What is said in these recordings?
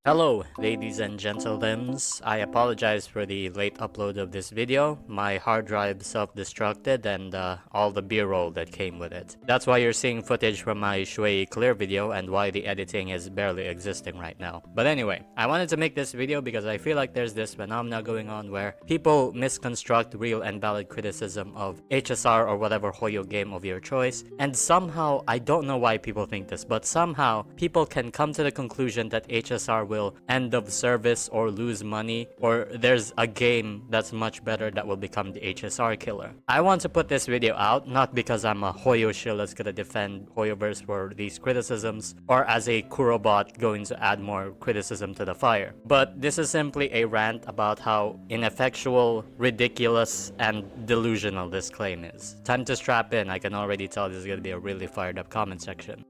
Hello, ladies and gentlemen. I apologize for the late upload of this video. My hard drive self-destructed and all the b-roll that came with it. That's why you're seeing footage from my Shui Clear video and why the editing is barely existing right now. But anyway, I wanted to make this video because I feel like there's this phenomena going on where people misconstruct real and valid criticism of HSR or whatever hoyo game of your choice, and somehow, I don't know why people think this, but somehow people can come to the conclusion that HSR will end of service or lose money, or there's a game that's much better that will become the HSR killer. I want to put this video out not because I'm a hoyo shill that's gonna defend hoyoverse for these criticisms, or as a kurobot going to add more criticism to the fire, but this is simply a rant about how ineffectual, ridiculous, and delusional this claim is. Time to strap in. I can already tell this is gonna be a really fired up comment section.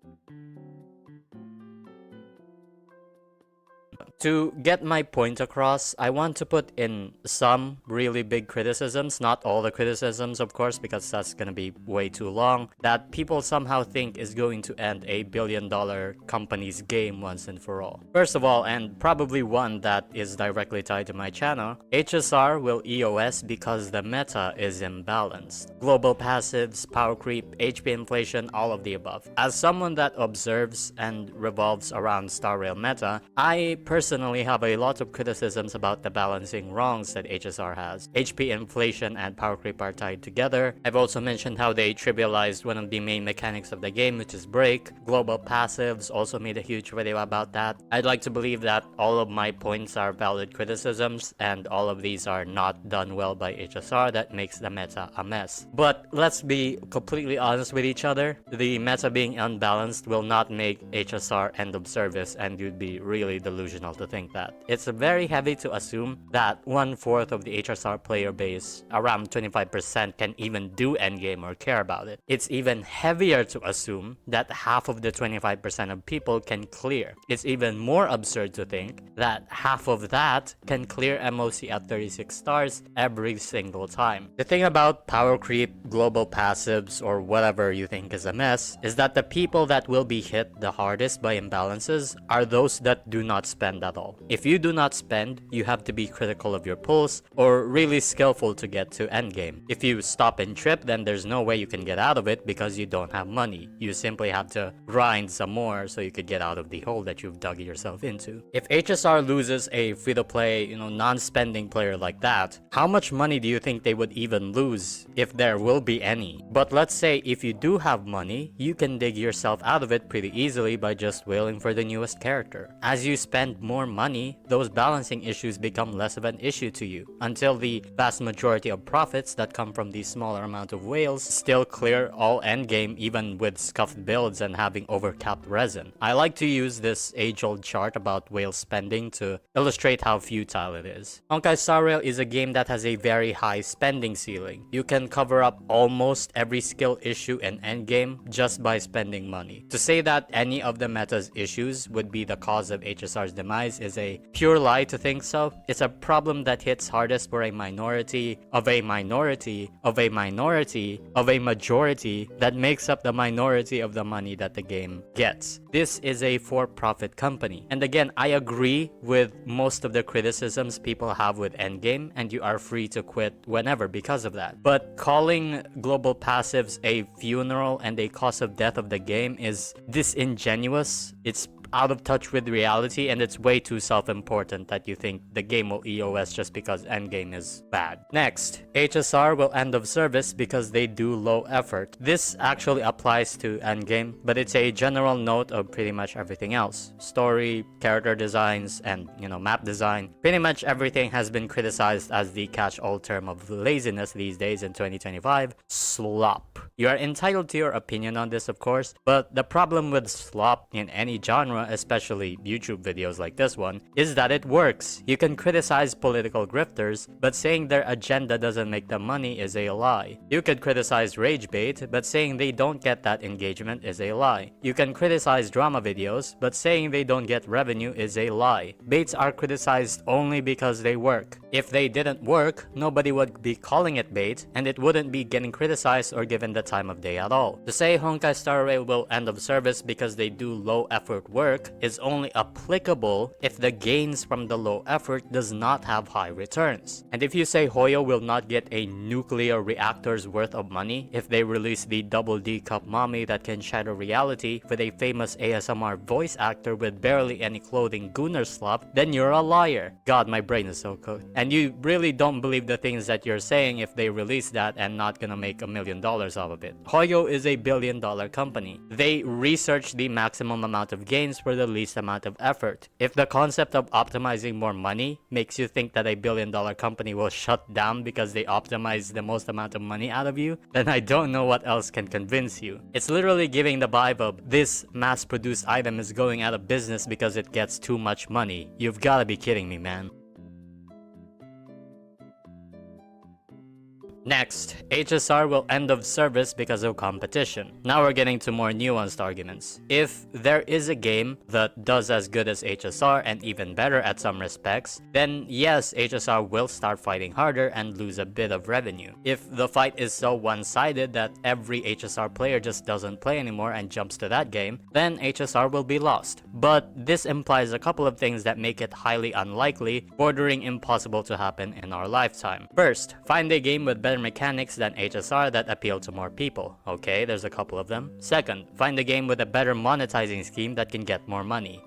To get my point across, I want to put in some really big criticisms, not all the criticisms of course, because that's gonna be way too long, that people somehow think is going to end a billion-dollar company's game once and for all. First of all, and probably one that is directly tied to my channel, HSR will EOS because the meta is imbalanced. Global passives, power creep, HP inflation, all of the above. As someone that observes and revolves around Star Rail meta, I personally have a lot of criticisms about the balancing wrongs that HSR has. HP inflation and power creep are tied together. I've also mentioned how they trivialized one of the main mechanics of the game, which is break. Global passives, also made a huge video about that. I'd like to believe that all of my points are valid criticisms, and all of these are not done well by HSR that makes the meta a mess. But let's be completely honest with each other. The meta being unbalanced will not make HSR end of service, and you'd be really delusional to think that. It's very heavy to assume that 1/4 of the HSR player base, around 25%, can even do endgame or care about it. It's even heavier to assume that half of the 25% of people can clear. It's even more absurd to think that half of that can clear MOC at 36 stars every single time. The thing about power creep, global passives, or whatever you think is a mess, is that the people that will be hit the hardest by imbalances are those that do not spend at all. If you do not spend, you have to be critical of your pulse or really skillful to get to endgame. If you stop and trip, then there's no way you can get out of it because you don't have money. You simply have to grind some more so you could get out of the hole that you've dug yourself into. If HSR loses a free-to-play, non-spending player like that, how much money do you think they would even lose, if there will be any? But let's say if you do have money, you can dig yourself out of it pretty easily by just wailing for the newest character. As you spend more money, those balancing issues become less of an issue to you, until the vast majority of profits that come from the smaller amount of whales still clear all endgame even with scuffed builds and having overcapped resin. I like to use this age-old chart about whale spending to illustrate how futile it is. Honkaistarrail is a game that has a very high spending ceiling. You can cover up almost every skill issue in endgame just by spending money. To say that any of the meta's issues would be the cause of HSR's demise is a pure lie to think so. It's a problem that hits hardest for a minority of a minority of a minority of a majority that makes up the minority of the money that the game gets. This is a for-profit company. And again, I agree with most of the criticisms people have with endgame, and you are free to quit whenever because of that. But calling global passives a funeral and a cause of death of the game is disingenuous. It's out of touch with reality, and it's way too self-important that you think the game will EOS just because endgame is bad. Next, HSR will end of service because they do low effort. This actually applies to endgame, but it's a general note of pretty much everything else. Story, character designs, and map design. Pretty much everything has been criticized as the catch-all term of laziness these days in 2025. Slop. You are entitled to your opinion on this, of course, but the problem with slop in any genre, especially YouTube videos like this one, is that it works. You can criticize political grifters, but saying their agenda doesn't make them money is a lie. You could criticize rage bait, but saying they don't get that engagement is a lie. You can criticize drama videos, but saying they don't get revenue is a lie. Baits are criticized only because they work. If they didn't work, nobody would be calling it bait, and it wouldn't be getting criticized or given the time of day at all. To say Honkaistarrail will end of service because they do low effort work work is only applicable if the gains from the low effort does not have high returns. And if you say Hoyo will not get a nuclear reactor's worth of money if they release the double D cup mommy that can shatter reality with a famous ASMR voice actor with barely any clothing gooner slop, then you're a liar. God, my brain is so cooked. And you really don't believe the things that you're saying if they release that and not gonna make $1 million off of it. Hoyo is a billion-dollar company. They research the maximum amount of gains for the least amount of effort. If the concept of optimizing more money makes you think that a billion-dollar company will shut down because they optimize the most amount of money out of you, then I don't know what else can convince you. It's literally giving the vibe of this mass-produced item is going out of business because it gets too much money. You've gotta be kidding me, man. Next, HSR will end of service because of competition. Now we're getting to more nuanced arguments. If there is a game that does as good as HSR and even better at some respects, then yes, HSR will start fighting harder and lose a bit of revenue. If the fight is so one-sided that every HSR player just doesn't play anymore and jumps to that game, then HSR will be lost. But this implies a couple of things that make it highly unlikely, bordering impossible to happen in our lifetime. First, find a game with better mechanics than HSR that appeal to more people. Okay, there's a couple of them. Second, find a game with a better monetizing scheme that can get more money.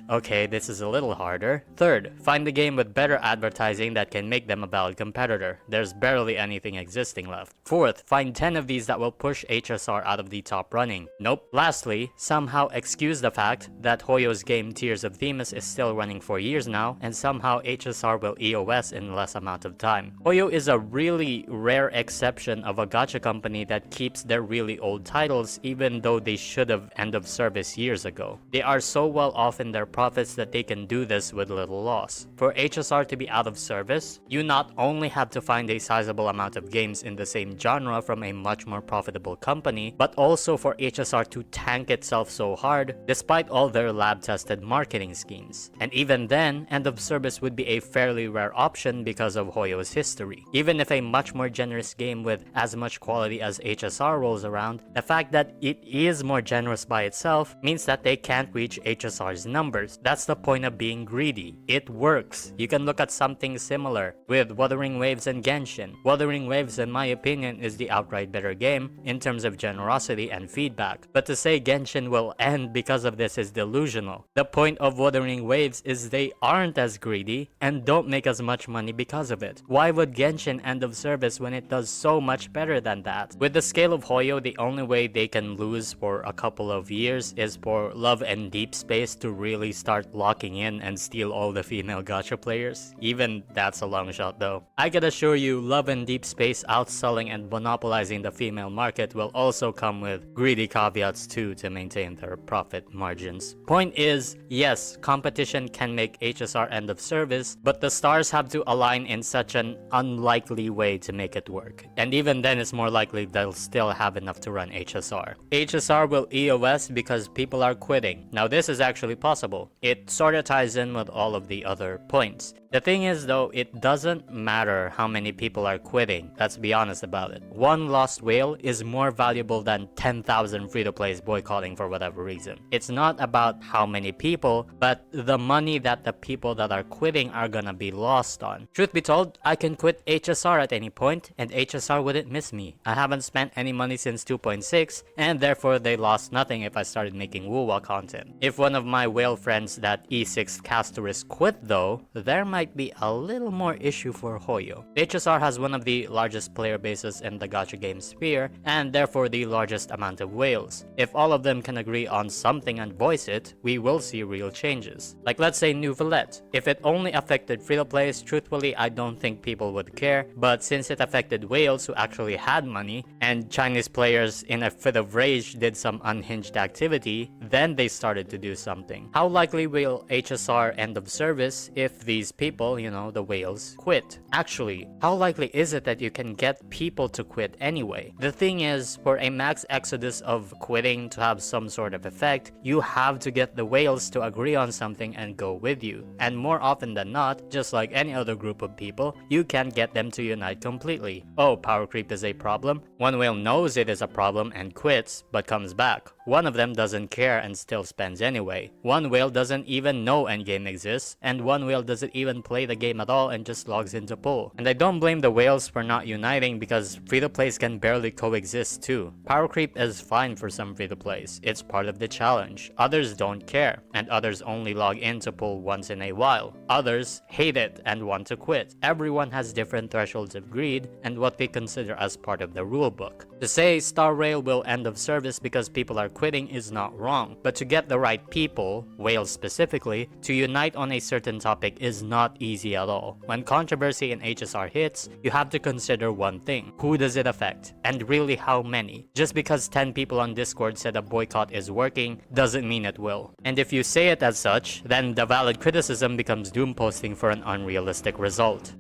Okay, this is a little harder. Third, find a game with better advertising that can make them a valid competitor. There's barely anything existing left. Fourth, find 10 of these that will push HSR out of the top running. Nope. Lastly, somehow excuse the fact that Hoyo's game Tears of Themis is still running for years now, and somehow HSR will EOS in less amount of time. Hoyo is a really rare exception of a gacha company that keeps their really old titles even though they should have end of service years ago. They are so well off in their profits that they can do this with little loss. For HSR to be out of service, you not only have to find a sizable amount of games in the same genre from a much more profitable company, but also for HSR to tank itself so hard despite all their lab-tested marketing schemes. And even then, end of service would be a fairly rare option because of Hoyo's history. Even if a much more generous game with as much quality as HSR rolls around, the fact that it is more generous by itself means that they can't reach HSR's numbers. That's the point of being greedy. It works. You can look at something similar with Wuthering Waves and Genshin. Wuthering Waves, in my opinion, is the outright better game in terms of generosity and feedback. But to say Genshin will end because of this is delusional. The point of Wuthering Waves is they aren't as greedy and don't make as much money because of it. Why would Genshin end of service when it does so much better than that? With the scale of Hoyo, the only way they can lose for a couple of years is for Love and Deep Space to really start locking in and steal all the female gacha players. Even that's a long shot though. I can assure you, Love and Deep Space outselling and monopolizing the female market will also come with greedy caveats too to maintain their profit margins. Point is, yes, competition can make HSR end of service, but the stars have to align in such an unlikely way to make it work. And even then, it's more likely they'll still have enough to run HSR. HSR will EOS because people are quitting. Now this is actually possible. It sorta ties in with all of the other points. The thing is though, it doesn't matter how many people are quitting, let's be honest about it. One lost whale is more valuable than 10,000 free-to-plays boycotting for whatever reason. It's not about how many people, but the money that the people that are quitting are gonna be lost on. Truth be told, I can quit HSR at any point, and HSR wouldn't miss me. I haven't spent any money since 2.6, and therefore they lost nothing if I started making Wuwa content. If one of my whale friends that E6 Castorist quit though, there might be a little more issue for Hoyo. HSR has one of the largest player bases in the gacha game sphere, and therefore the largest amount of whales. If all of them can agree on something and voice it, we will see real changes. Like let's say New Villette. If it only affected free-to-plays, truthfully I don't think people would care, but since it affected whales who actually had money, and Chinese players in a fit of rage did some unhinged activity, then they started to do something. How likely will HSR end of service if these people, you know, the whales, quit? Actually, how likely is it that you can get people to quit anyway? The thing is, for a max exodus of quitting to have some sort of effect, you have to get the whales to agree on something and go with you. And more often than not, just like any other group of people, you can't get them to unite completely. Oh, power creep is a problem? One whale knows it is a problem and quits, but comes back. One of them doesn't care and still spends anyway. One whale doesn't even know endgame exists, and one whale doesn't even play the game at all and just logs into pool. And I don't blame the whales for not uniting because free-to-plays can barely coexist too. Power creep is fine for some free-to-plays. It's part of the challenge. Others don't care, and others only log into pool once in a while. Others hate it and want to quit. Everyone has different thresholds of greed and what they consider as part of the rulebook. To say Star Rail will end of service because people are quitting is not wrong, but to get the right people, whales specifically, to unite on a certain topic is not easy at all. When controversy in HSR hits, you have to consider one thing: who does it affect? And really how many? Just because 10 people on Discord said a boycott is working doesn't mean it will. And if you say it as such, then the valid criticism becomes doom posting for an unrealistic result.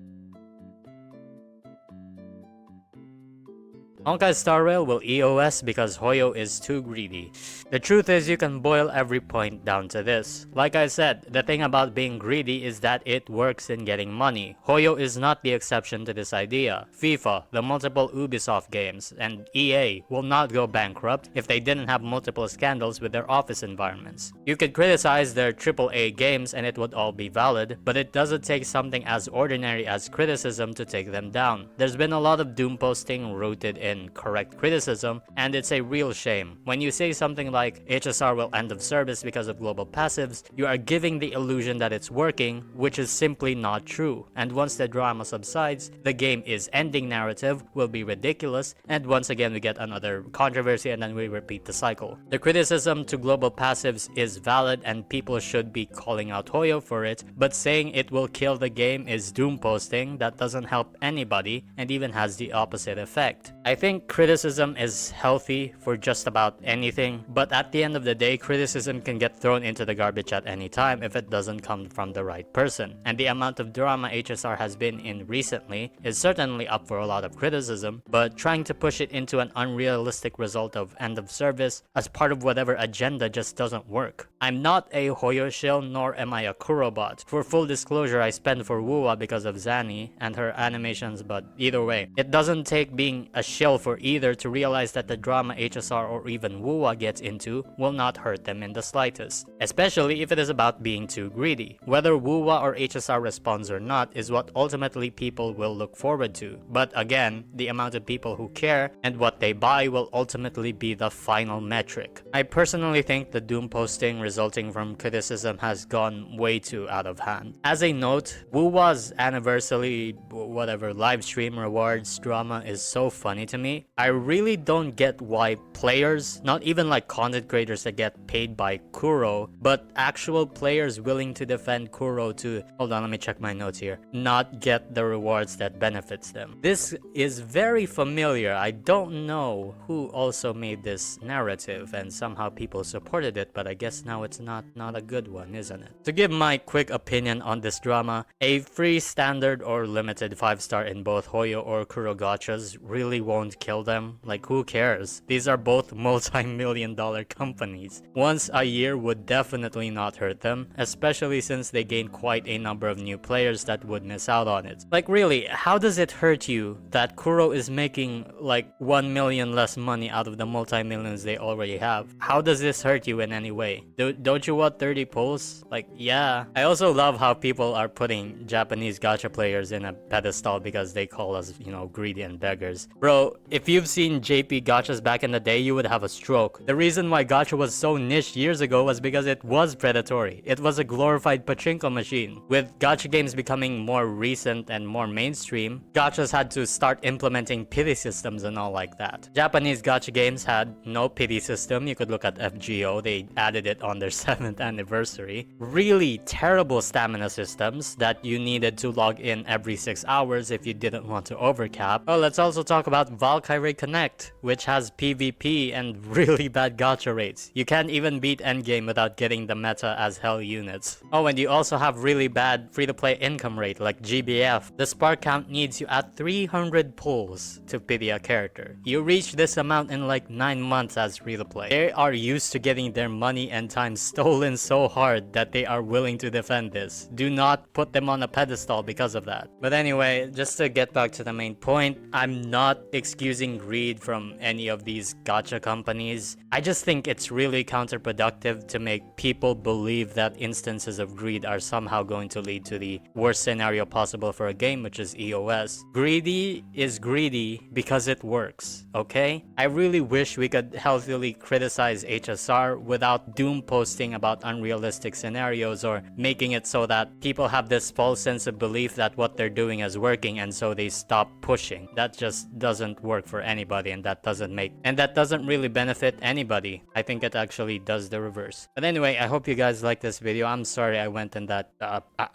honkaistarrail will EOS because Hoyo is too greedy. The truth is, you can boil every point down to this. Like I said, the thing about being greedy is that it works in getting money. Hoyo is not the exception to this idea. FIFA, the multiple Ubisoft games, and EA will not go bankrupt if they didn't have multiple scandals with their office environments. You could criticize their AAA games and it would all be valid, but it doesn't take something as ordinary as criticism to take them down. There's been a lot of doom posting rooted in correct criticism, and it's a real shame. When you say something like HSR will end of service because of global passives, you are giving the illusion that it's working, which is simply not true. And once the drama subsides, the game is ending narrative will be ridiculous, and once again we get another controversy and then we repeat the cycle. The criticism to global passives is valid and people should be calling out Hoyo for it, but saying it will kill the game is doom posting that doesn't help anybody and even has the opposite effect. I think criticism is healthy for just about anything, but at the end of the day, criticism can get thrown into the garbage at any time if it doesn't come from the right person. And the amount of drama HSR has been in recently is certainly up for a lot of criticism, but trying to push it into an unrealistic result of end of service as part of whatever agenda just doesn't work. I'm not a Hoyo shill, nor am I a Kuro bot. For full disclosure, I spend for Wuwa because of Zani and her animations, but either way, it doesn't take being a shill for either to realize that the drama HSR or even Wuwa gets into will not hurt them in the slightest, especially if it is about being too greedy. Whether Wuwa or HSR responds or not is what ultimately people will look forward to, but again, the amount of people who care and what they buy will ultimately be the final metric. I personally think the doom posting resulting from criticism has gone way too out of hand. As a note, Wuwa's anniversary live stream rewards drama is so funny to me. I really don't get why players, not even like content creators that get paid by Kuro, but actual players willing to defend Kuro to, hold on, let me check my notes here, not get the rewards that benefits them. This is very familiar. I don't know who also made this narrative and somehow people supported it, but I guess now it's not a good one, isn't it? To give my quick opinion on this drama, a free standard or limited 5-star in both Hoyo or Kuro gachas really won't kill them. Like, who cares? These are both multi-million-dollar companies. Once a year would definitely not hurt them, especially since they gain quite a number of new players that would miss out on it. Like, really, how does it hurt you that Kuro is making like 1 million less money out of the multi-millions they already have? How does this hurt you in any way? Don't you want 30 pulls? Like, yeah. I also love how people are putting Japanese gacha players in a pedestal because they call us, you know, greedy and beggars. Bro, if you've seen JP gachas back in the day, you would have a stroke. The reason why gacha was so niche years ago was because it was predatory. It was a glorified pachinko machine. With gacha games becoming more recent and more mainstream, gachas had to start implementing pity systems and all like that. Japanese gacha games had no pity system. You could look at FGO, they added it on their 7th anniversary. Really terrible stamina systems that you needed to log in every 6 hours if you didn't want to overcap. Oh, let's also talk about Valkyrie Connect, which has PvP and really bad gacha rates. You can't even beat endgame without getting the meta as hell units. Oh, and you also have really bad free-to-play income rate like GBF. The spark count needs you at 300 pulls to pity a character. You reach this amount in like 9 months as free-to-play. They are used to getting their money and time stolen so hard that they are willing to defend this. Do not put them on a pedestal because of that. But anyway, just to get back to the main point, I'm not excusing excusing greed from any of these gacha companies. I just think it's really counterproductive to make people believe that instances of greed are somehow going to lead to the worst scenario possible for a game, which is EOS. Greedy is greedy because it works, okay? I really wish we could healthily criticize HSR without doom posting about unrealistic scenarios or making it so that people have this false sense of belief that what they're doing is working and so they stop pushing. That just doesn't work for anybody, and that doesn't really benefit anybody. I think it actually does the reverse. But anyway, I hope you guys like this video. I'm sorry I went in that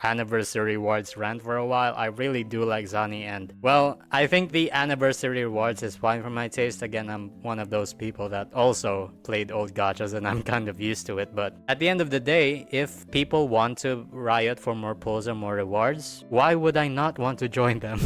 anniversary rewards rant for a while. I really do like Zani, and well, I think the anniversary rewards is fine for my taste. Again, I'm one of those people that also played old gachas and I'm kind of used to it. But at the end of the day, if people want to riot for more pulls or more rewards, why would I not want to join them?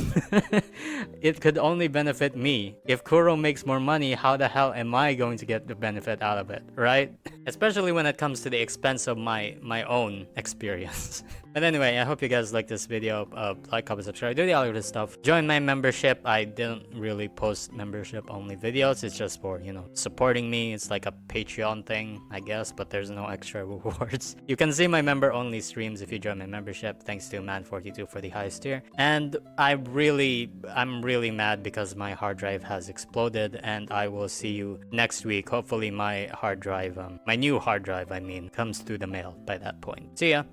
It could only benefit me. If Kuro makes more money, how the hell am I going to get the benefit out of it, right? Especially when it comes to the expense of my own experience. But anyway, I hope you guys like this video. Like, comment, subscribe, do all of this stuff. Join my membership. I didn't really post membership only videos. It's just for, you know, supporting me. It's like a Patreon thing, I guess, but there's no extra rewards. You can see my member only streams if you join my membership. Thanks to Man42 for the highest tier. And I'm really mad because my hard drive has exploded, and I will see you next week. Hopefully my hard drive, my new hard drive, I mean, comes through the mail by that point. See ya.